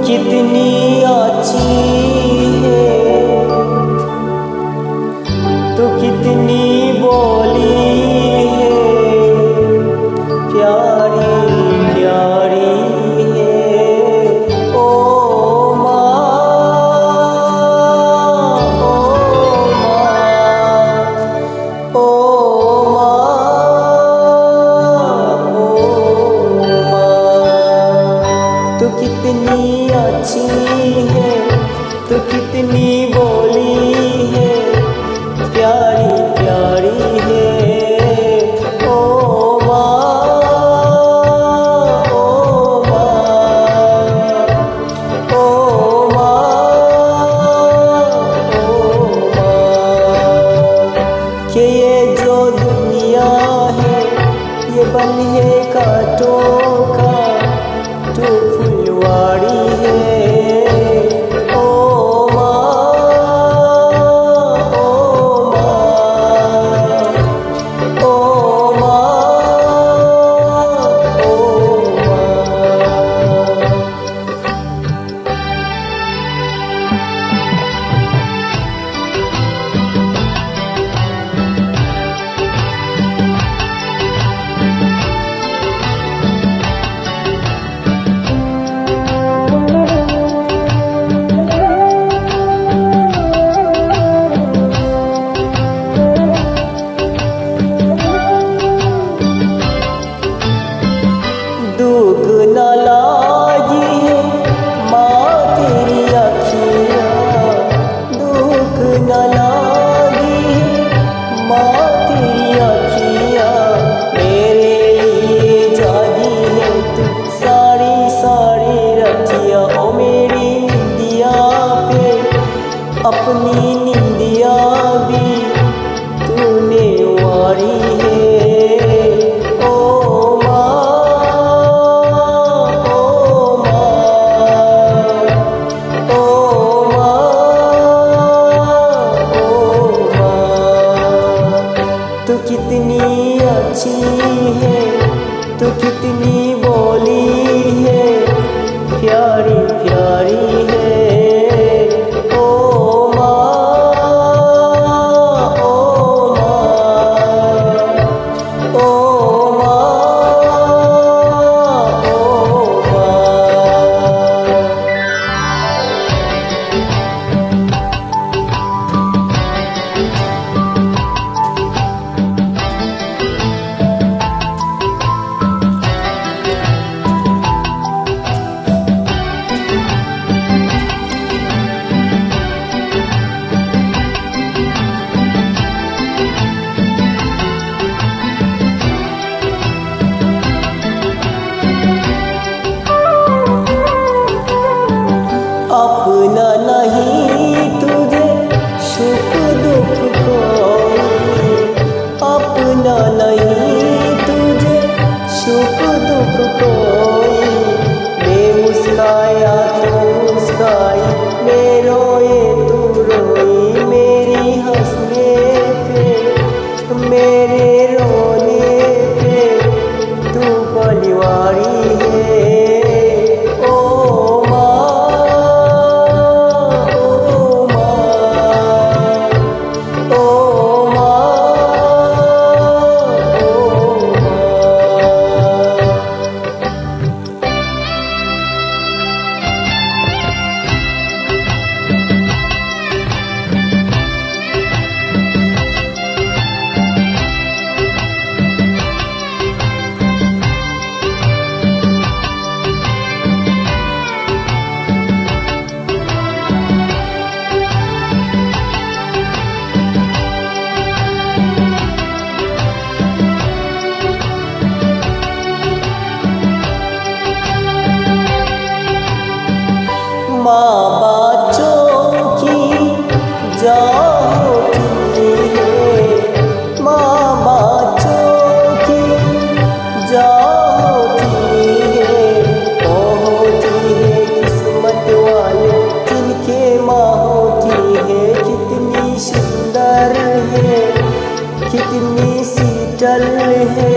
कितनी अच्छी है, तू कितनी बोली है, प्यारी प्यारी है। ओ माँ, ओ माँ, ओ तू कितनी अच्छी है, तू कितनी बोली है, प्यारी प्यारी है। ओ माँ, ओ माँ, ओ माँ, ओ माँ। कि ये जो दुनिया है ये बन है कांटों का, तू फुलवारी है। ओ माँ, ओ माँ, ओ माँ, ओ माँ। दुख न लागी है माँ तेरी अखियाँ, दुख न लागी है माँ तेरी अखियाँ। मेरे लिए जागी है तू सारी सारी रतिया। ओ मेरी निंदिया पे अपनी निंदिया भी तूने वारी है। तू कितनी अच्छी है, तू कितनी बोली है, प्यारी प्यारी है। ओ माँ, ओ माँ, ओ माँ, ओ माँ। अपना नहीं तुझे सुख दुख कोई, अपना नहीं तुझे सुख दुख कोई। मैं मुस्काया तो मुस्काई, मैं रोए तू रोई। मेरी हंसने पे मेरे रोने पे तू बलिवारी है। माँ बच्चों की जान होती है, माँ बच्चों की जान होती है। होती है किस्मत वाले जिनके माँ होती है। कितनी सुंदर है, कितनी शीतल है